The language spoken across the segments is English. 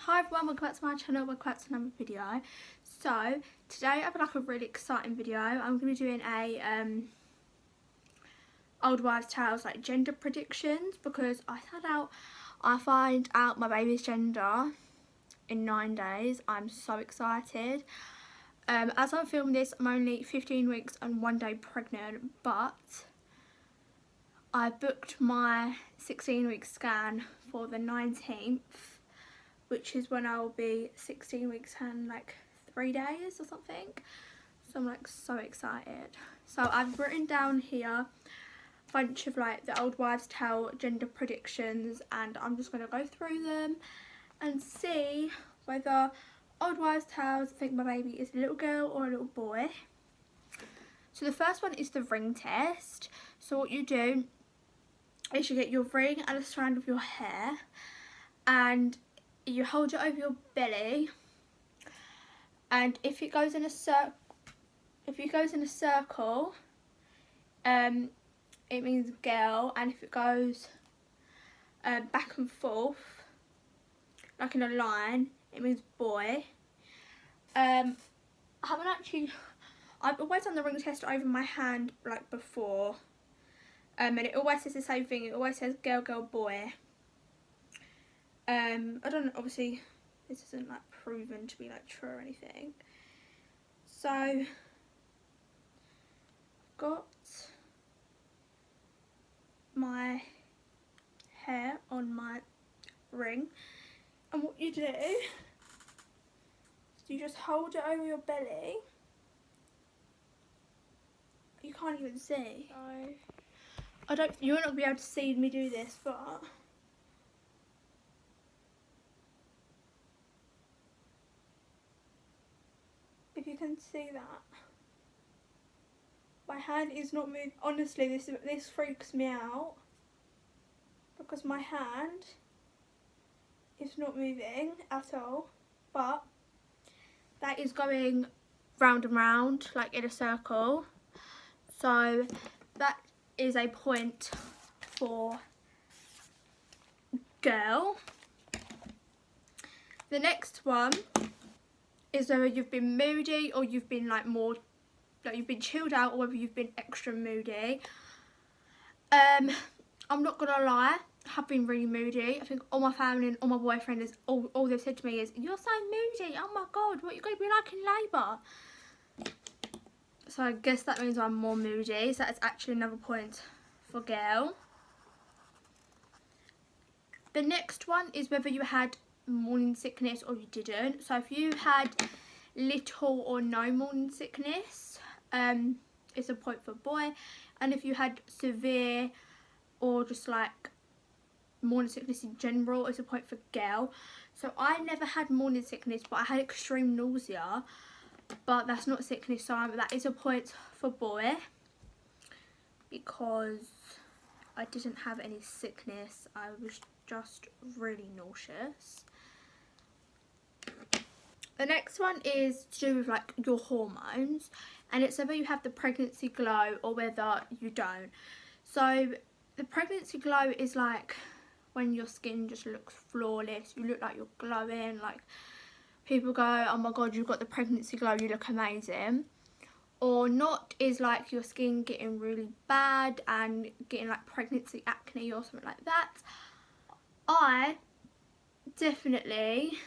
Hi everyone, welcome back to my channel, welcome back to another video. So today I have like a really exciting video. I'm going to be doing a old wives tales like gender predictions, because I find out my baby's gender in 9 days. I'm so excited. As I'm filming this, I'm only 15 weeks and 1 day pregnant, but I booked my 16-week scan for the 19th, which is when I'll be 16 weeks and like 3 days or something. So I'm like so excited. So I've written down here a bunch of like the old wives tale gender predictions, and I'm just going to go through them and see whether old wives tales think my baby is a little girl or a little boy. So the first one is the ring test. So what you do is you get your ring and a strand of your hair, and you hold it over your belly, and if it goes in a circle, it means girl, and if it goes back and forth like in a line, it means boy. I've always done the ring test over my hand like before, and it always says the same thing. It always says girl, girl, boy. I don't know, obviously this isn't like proven to be like true or anything. So I've got my hair on my ring, and what you do is you just hold it over your belly. You can't even see. So you won't be able to see me do this, but if you can see that, my hand is not moving. Honestly, this freaks me out, because my hand is not moving at all, but that is going round and round like in a circle. So that is a point for girl. The next one is whether you've been moody or you've been like more like you've been chilled out, or whether you've been extra moody. I'm not gonna lie, I have been really moody. I think all my family and all my boyfriend is all they've said to me is, "You're so moody, oh my god, what are you gonna be like in labour?" So I guess that means I'm more moody, so that's actually another point for girl. The next one is whether you had morning sickness or you didn't. So if you had little or no morning sickness, it's a point for boy, and if you had severe or just like morning sickness in general, it's a point for girl. So I never had morning sickness, but I had extreme nausea, but that's not sickness, so that is a point for boy, because I didn't have any sickness, I was just really nauseous. The next one is to do with like your hormones, and it's whether you have the pregnancy glow or whether you don't. So the pregnancy glow is like when your skin just looks flawless, you look like you're glowing, like people go, "Oh my god, you've got the pregnancy glow, you look amazing." Or not is like your skin getting really bad and getting like pregnancy acne or something like that. I definitely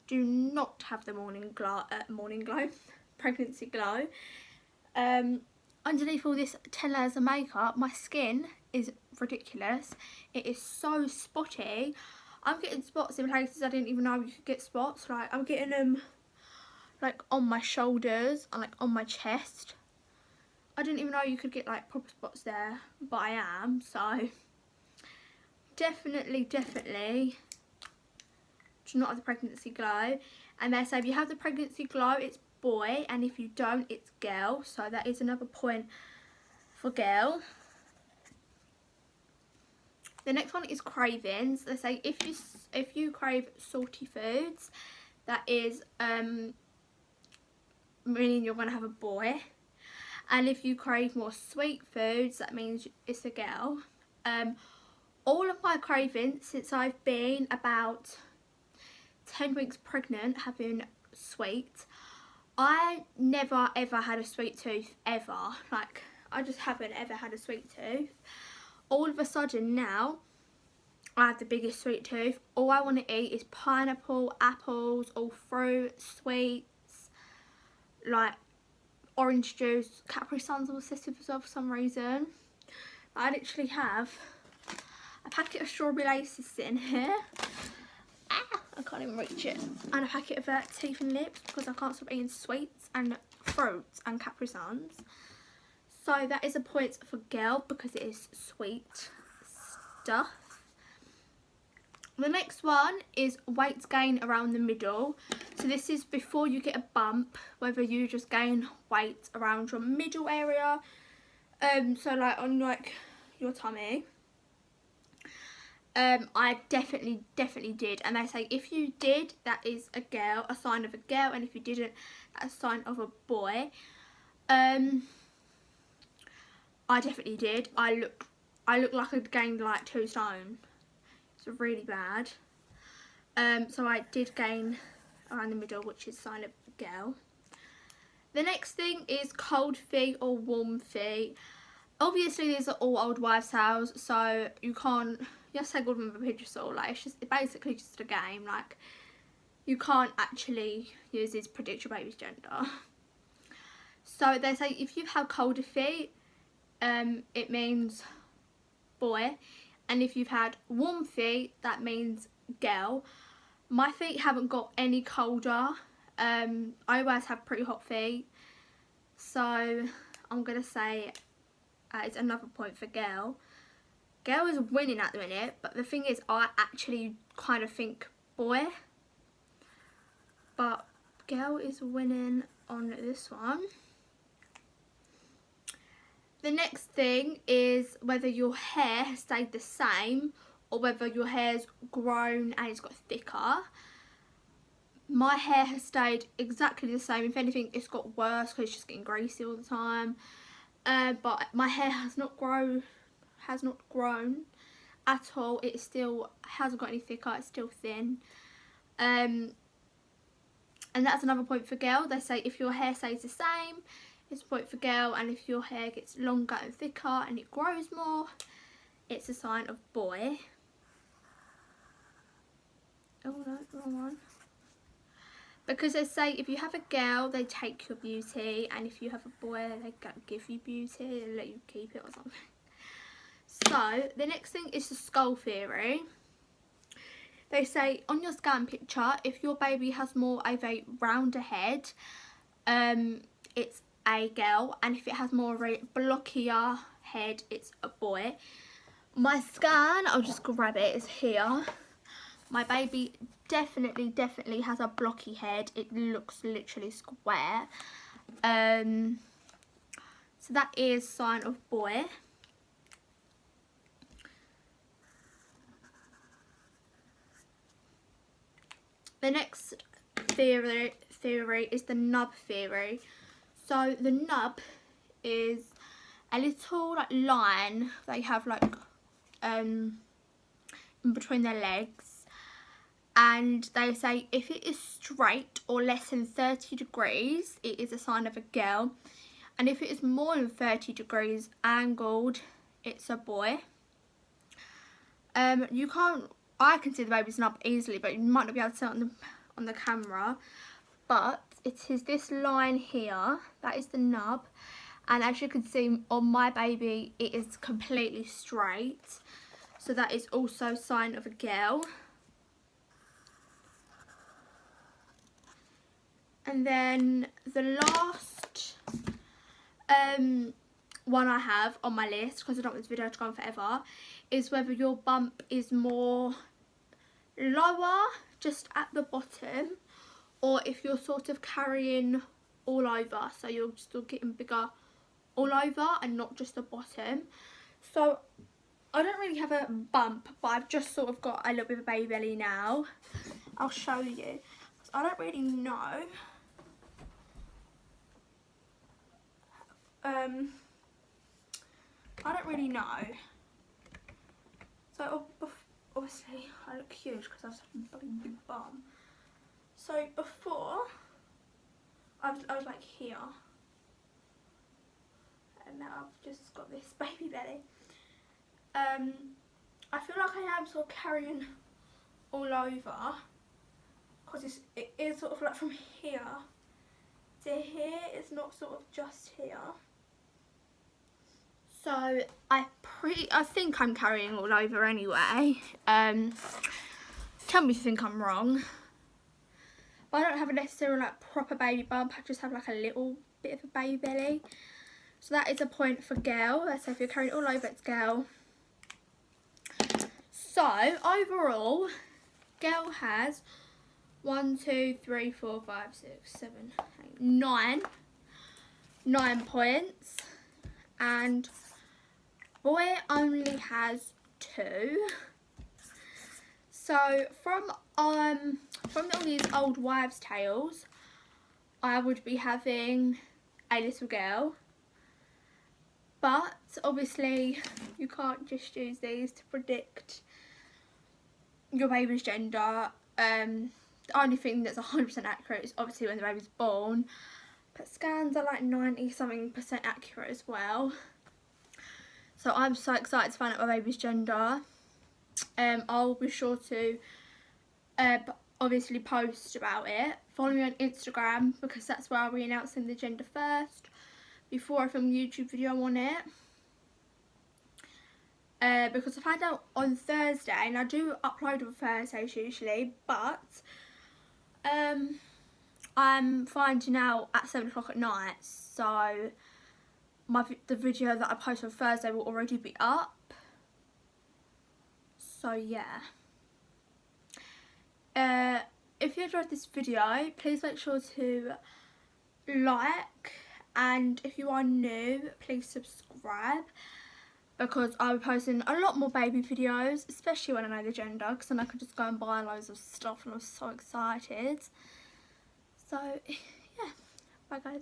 do not have the morning glow, pregnancy glow. Underneath all this 10 layers of makeup, my skin is ridiculous. It is so spotty. I'm getting spots in places I didn't even know you could get spots. Like I'm getting them like on my shoulders and like on my chest. I didn't even know you could get like proper spots there, but I am. So definitely do not have the pregnancy glow. And they say if you have the pregnancy glow, it's boy, and if you don't, it's girl. So that is another point for girl. The next one is cravings. They say if you crave salty foods, that is meaning you're going to have a boy. And if you crave more sweet foods, that means it's a girl. All of my cravings since I've been about 10 weeks pregnant having sweets. I never ever had a sweet tooth ever. Like, I just haven't ever had a sweet tooth. All of a sudden now, I have the biggest sweet tooth. All I want to eat is pineapple, apples, all fruit, sweets, like orange juice. Capri Suns are obsessed with as well for some reason. I literally have a packet of strawberry laces sitting here. I can't even reach it. And a packet of teeth and lips because I can't stop eating sweets and fruits and Capri Suns. So that is a point for girl because it is sweet stuff. The next one is weight gain around the middle. So this is before you get a bump, whether you just gain weight around your middle area. So like on like your tummy. I definitely did, and they say if you did, that is a girl, a sign of a girl, and if you didn't, that's a sign of a boy. I definitely did. I look like I'd gained like 2 stone. It's really bad. So I did gain around the middle, which is a sign of a girl. The next thing is cold feet or warm feet. Obviously these are all old wives' tales, so you can't just take all of them with a pinch of salt. Like, it's basically just a game. Like, you can't actually use this to predict your baby's gender. So they say if you have colder feet, it means boy, and if you've had warm feet, that means girl. My feet haven't got any colder. I always have pretty hot feet, so I'm gonna say it's another point for girl. Girl is winning at the minute, but the thing is, I actually kind of think boy, but girl is winning on this one. The next thing is whether your hair has stayed the same or whether your hair's grown and it's got thicker. My hair has stayed exactly the same. If anything, it's got worse because it's just getting greasy all the time. But my hair has not grown at all. It still hasn't got any thicker. It's still thin. And that's another point for girl. They say if your hair stays the same, it's a point for girl, and if your hair gets longer and thicker and it grows more, it's a sign of boy. Oh no, wrong one. Because they say if you have a girl, they take your beauty, and if you have a boy, they give you beauty and let you keep it or something. So the next thing is the skull theory. They say on your scan picture, if your baby has more of a rounder head, it's a girl, and if it has more of a blockier head, it's a boy. My scan, I'll just grab it, is here. My baby definitely has a blocky head. It looks literally square. So that is sign of boy. The next theory is the nub theory. So the nub is a little like line they have like in between their legs, and they say if it is straight or less than 30 degrees, it is a sign of a girl, and if it is more than 30 degrees angled, it's a boy. I can see the baby's nub easily, but you might not be able to see it on the camera. But it is this line here, that is the nub, and as you can see on my baby, it is completely straight. So that is also a sign of a girl. And then the last one I have on my list, because I don't want this video to go on forever, is whether your bump is more lower, just at the bottom, or if you're sort of carrying all over, so you're still getting bigger all over and not just the bottom. So I don't really have a bump, but I've just sort of got a little bit of a baby belly now. I'll show you. I don't really know. I don't really know. So obviously I look huge because I have such a bloody big bum. So before, I was like here, and now I've just got this baby belly. I feel like I am sort of carrying all over, because it is sort of like from here to here, it's not sort of just here. So I think I'm carrying all over anyway. Tell me if you think I'm wrong. But I don't have a necessarily like proper baby bump, I just have like a little bit of a baby belly. So that is a point for girl. So if you're carrying all over, it's girl. So overall, girl has 1, 2, 3, 4, 5, 6, 7, 8, 9 points, and boy only has 2. So from all these old wives' tales, I would be having a little girl. But obviously you can't just use these to predict your baby's gender. The only thing that's 100% accurate is obviously when the baby's born. But scans are like 90-something% accurate as well. So I'm so excited to find out my baby's gender. I'll be sure to obviously post about it. Follow me on Instagram, because that's where I'll be announcing the gender first, before I film a YouTube video on it. Because I found out on Thursday, and I do upload on Thursdays usually, but I'm finding out at 7 o'clock at night, so the video that I post on Thursday will already be up. So yeah. If you enjoyed this video, please make sure to like, and if you are new, please subscribe, because I'll be posting a lot more baby videos, especially when I know the gender, because then I can just go and buy loads of stuff, and I'm so excited. So yeah, bye guys.